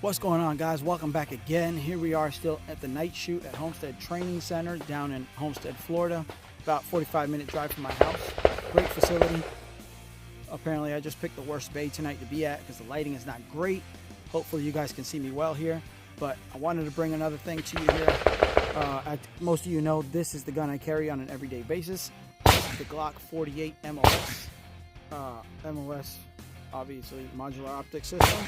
What's going on, guys? Welcome back again. Here we are still at the night shoot at Homestead Training Center down in Homestead, Florida. About 45-minute drive from my house. Great facility. Apparently I just picked the worst bay tonight to be at because the lighting is not great. Hopefully you guys can see me well here, but I wanted to bring another thing to you here. Most of you know this is the gun I carry on an everyday basis. This is the Glock 48 MOS. MOS, obviously modular optics system.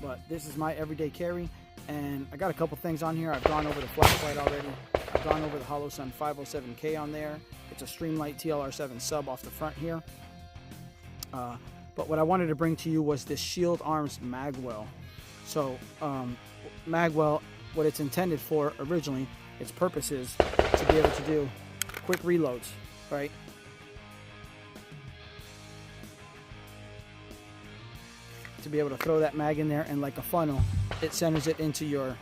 But this is my everyday carry, and I got a couple things on here. I've gone over the flashlight already. I've gone over the Holosun 507K on there. It's a Streamlight TLR7 sub off the front here. But what I wanted to bring to you was this Shield Arms Magwell. So Magwell, what it's intended for originally, its purpose is to be able to do quick reloads, right? To be able to throw that mag in there, and like a funnel, it centers it into your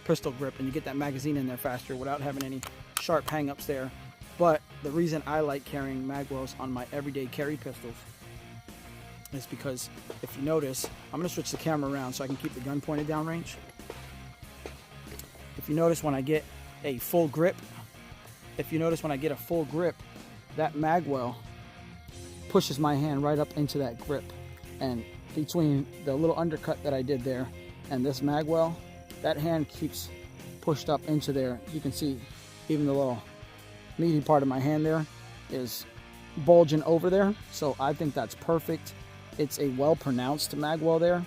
pistol grip, and you get that magazine in there faster without having any sharp hang-ups there. But the reason I like carrying Magwells on my everyday carry pistols is because if you notice, I'm going to switch the camera around so I can keep the gun pointed downrange. If you notice when I get a full grip, that Magwell pushes my hand right up into that grip. And between the little undercut that I did there and this Magwell, that hand keeps pushed up into there. You can see even the little meaty part of my hand there is bulging over there. So I think that's perfect. It's a well-pronounced Magwell there.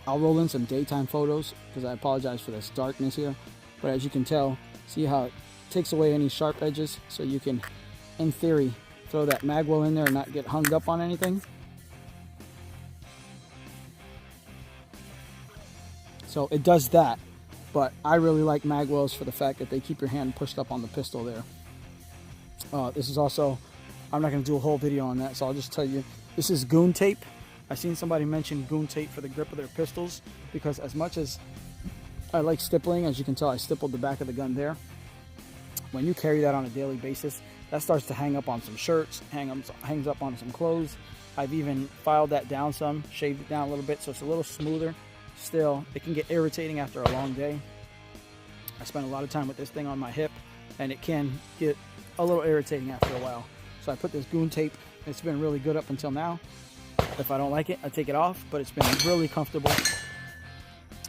I'll roll in some daytime photos because I apologize for this darkness here. But as you can tell, see how it takes away any sharp edges, so you can, in theory, throw that Magwell in there and not get hung up on anything. So it does that, but I really like Magwells for the fact that they keep your hand pushed up on the pistol there. This is also, I'm not going to do a whole video on that, so I'll just tell you, this is goon tape. I've seen somebody mention goon tape for the grip of their pistols, because as much as I like stippling, as you can tell I stippled the back of the gun there, when you carry that on a daily basis, that starts to hang up on some shirts, hangs up on some clothes. I've even filed that down some, shaved it down a little bit so it's a little smoother. Still, it can get irritating after a long day. I spend a lot of time with this thing on my hip, and it can get a little irritating after a while. So I put this goon tape. It's been really good up until now. If I don't like it, I take it off, but it's been really comfortable.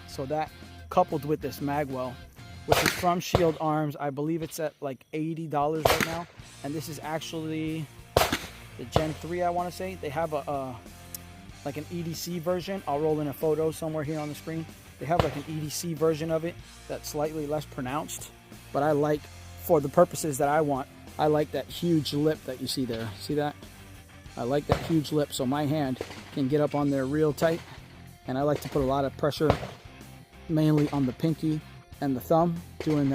So that, coupled with this Magwell, which is from Shield Arms, I believe it's at like $80 right now. And this is actually the Gen 3, I want to say. They have like an EDC version. I'll roll in a photo somewhere here on the screen. They have like an EDC version of it that's slightly less pronounced, but I like, for the purposes that I want, I like that huge lip that you see there. See that? I like that huge lip, so my hand can get up on there real tight, and I like to put a lot of pressure mainly on the pinky and the thumb, doing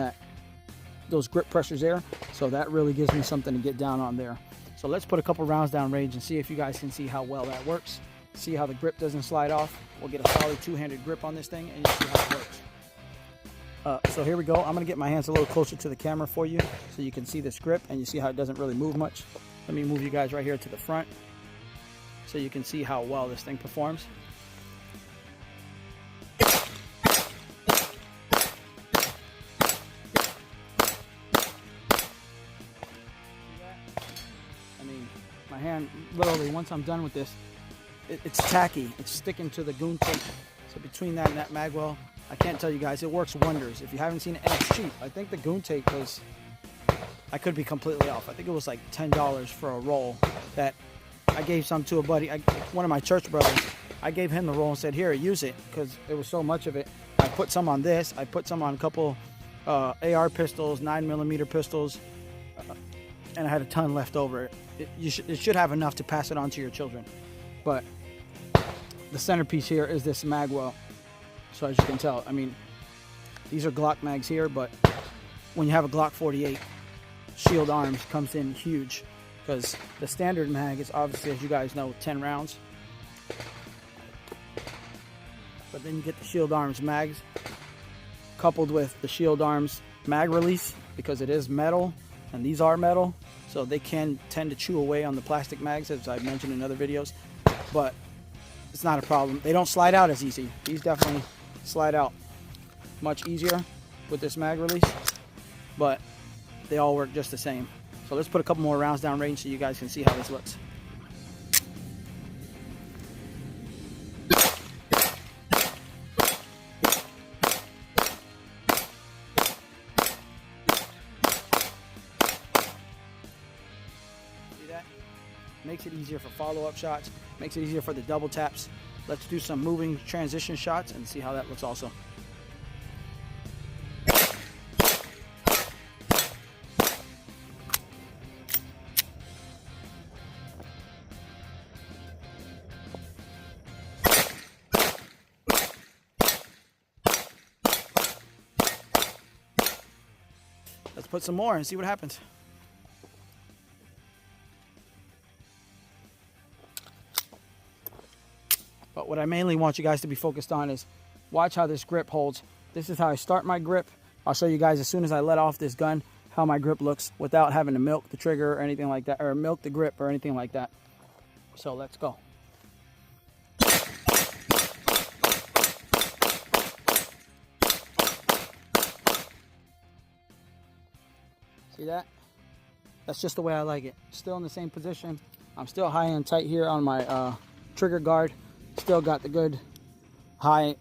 those grip pressures there. So that really gives me something to get down on there. So let's put a couple rounds down range and see if you guys can see how well that works. See how the grip doesn't slide off. We'll get a solid two-handed grip on this thing, and you see how it works. So here we go. I'm going to get my hands a little closer to the camera for you so you can see this grip, and you see how it doesn't really move much. Let me move you guys right here to the front so you can see how well this thing performs. I mean, my hand, literally, once I'm done with this, it's tacky. It's sticking to the goon tape. So between that and that Magwell, I can't tell you guys, it works wonders. If you haven't seen it, and it's cheap. I think the goon tape was, I could be completely off, I think it was like $10 for a roll that I gave some to a buddy, one of my church brothers. I gave him the roll and said, here, use it, because there was so much of it. I put some on this. I put some on a couple AR pistols, 9mm pistols, and I had a ton left over. It should have enough to pass it on to your children. But the centerpiece here is this Magwell. So as you can tell, I mean, these are Glock mags here, but when you have a Glock 48, Shield Arms comes in huge, because the standard mag is obviously, as you guys know, 10 rounds. But then you get the Shield Arms mags coupled with the Shield Arms mag release, because it is metal and these are metal, so they can tend to chew away on the plastic mags, as I've mentioned in other videos. But it's not a problem. They don't slide out as easy. These definitely slide out much easier with this mag release, but they all work just the same. So let's put a couple more rounds down range so you guys can see how this looks. See that? Makes it easier for follow-up shots, makes it easier for the double taps. Let's do some moving transition shots and see how that looks also. Let's put some more and see what happens. But what I mainly want you guys to be focused on is watch how this grip holds. This is how I start my grip. I'll show you guys as soon as I let off this gun how my grip looks without having to milk the trigger or anything like that, or milk the grip or anything like that. So let's go. See that? That's just the way I like it. Still in the same position. I'm still high and tight here on my trigger guard. Still got the good high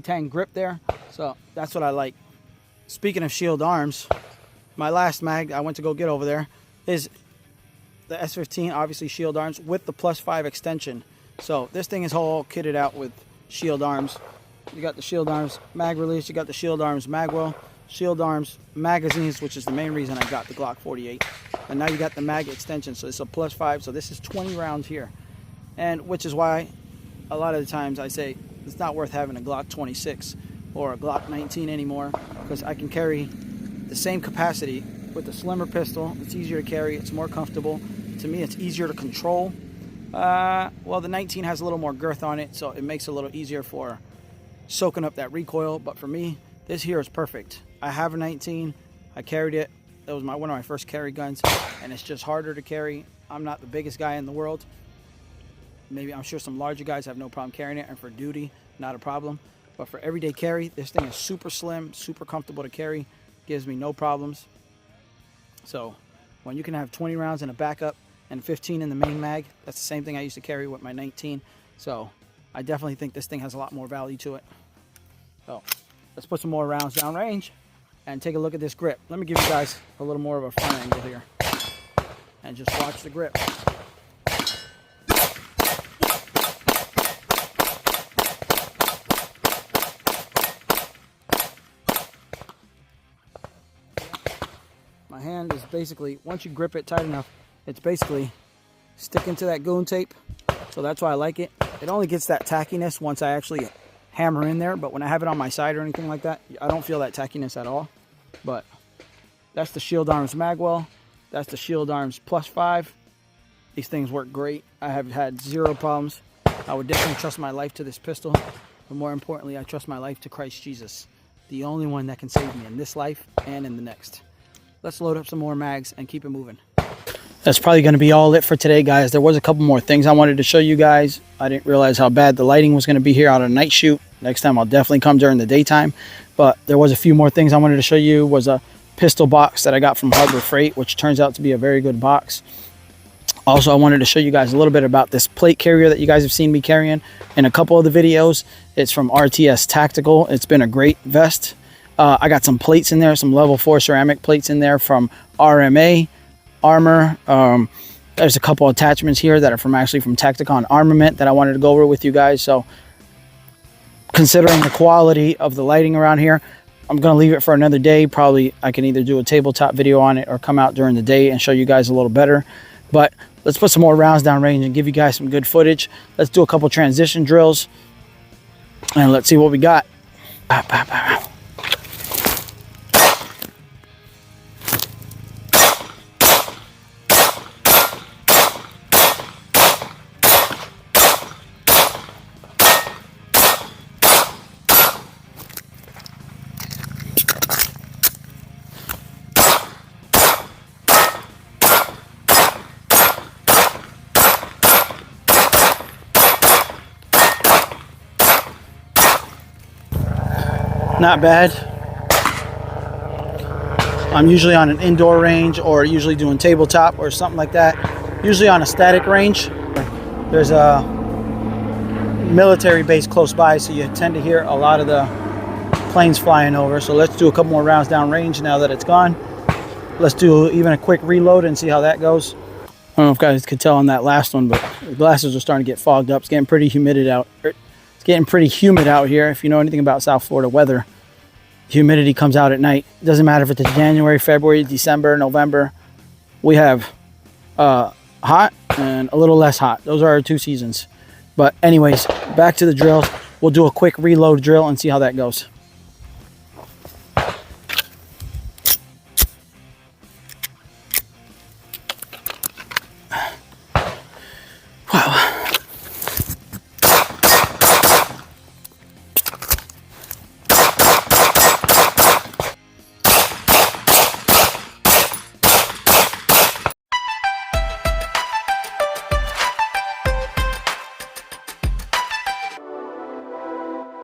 tang grip there. So that's what I like. Speaking of shield arms, my last mag I went to go get over there is the S15, obviously shield arms with the +5 extension. So this thing is all kitted out with shield arms. You got the shield arms mag release, you got the shield arms Magwell, shield arms magazines, which is the main reason I got the Glock 48. And now you got the mag extension, so it's a +5, so this is 20 rounds here. And which is why a lot of the times I say it's not worth having a Glock 26 or a Glock 19 anymore, because I can carry the same capacity with a slimmer pistol. It's easier to carry, it's more comfortable. To me, it's easier to control. Well, the 19 has a little more girth on it, so it makes it a little easier for soaking up that recoil. But for me, this here is perfect. I have a 19, I carried it. That was one of my first carry guns, and it's just harder to carry. I'm not the biggest guy in the world. Maybe I'm sure some larger guys have no problem carrying it, and for duty, not a problem. But for everyday carry, this thing is super slim, super comfortable to carry, gives me no problems. So when you can have 20 rounds in a backup and 15 in the main mag, that's the same thing I used to carry with my 19. So I definitely think this thing has a lot more value to it. So let's put some more rounds down range and take a look at this grip. Let me give you guys a little more of a front angle here and just watch the grip. My hand is basically, once you grip it tight enough, it's basically sticking to that goon tape. So that's why I like it. It only gets that tackiness once I actually hammer in there, but when I have it on my side or anything like that, I don't feel that tackiness at all. But that's the shield arms Magwell. That's the shield arms +5. These things work great. I have had zero problems. I would definitely trust my life to this pistol, but more importantly, I trust my life to Christ Jesus, the only one that can save me in this life and in the next. Let's load up some more mags and keep it moving. That's probably going to be all it for today, guys. There was a couple more things I wanted to show you guys. I didn't realize how bad the lighting was going to be here on a night shoot. Next time I'll definitely come during the daytime. But there was a few more things I wanted to show you. Was a pistol box that I got from Harbor Freight, which turns out to be a very good box. Also, I wanted to show you guys a little bit about this plate carrier that you guys have seen me carrying in a couple of the videos. It's from RTS Tactical. It's been a great vest. I got some plates in there, some level 4 ceramic plates in there from RMA Armor. There's a couple attachments here that are from Tacticon Armament that I wanted to go over with you guys. So considering the quality of the lighting around here, I'm going to leave it for another day. Probably I can either do a tabletop video on it or come out during the day and show you guys a little better. But let's put some more rounds down range and give you guys some good footage. Let's do a couple transition drills and let's see what we got. Pow, pow, pow, pow. not bad. I'm usually on an indoor range or usually doing tabletop or something like that. Usually on a static range. There's a military base close by, so you tend to hear a lot of the planes flying over. So let's do a couple more rounds down range now that it's gone. Let's do even a quick reload and see how that goes. I don't know if you guys could tell on that last one, but the glasses are starting to get fogged up. It's getting pretty humid out. It's getting pretty humid out here. If you know anything about South Florida weather, humidity comes out at night. It doesn't matter if it's January, February, December, November. We have hot and a little less hot. Those are our 2 seasons. But anyways, back to the drill. We'll do a quick reload drill and see how that goes.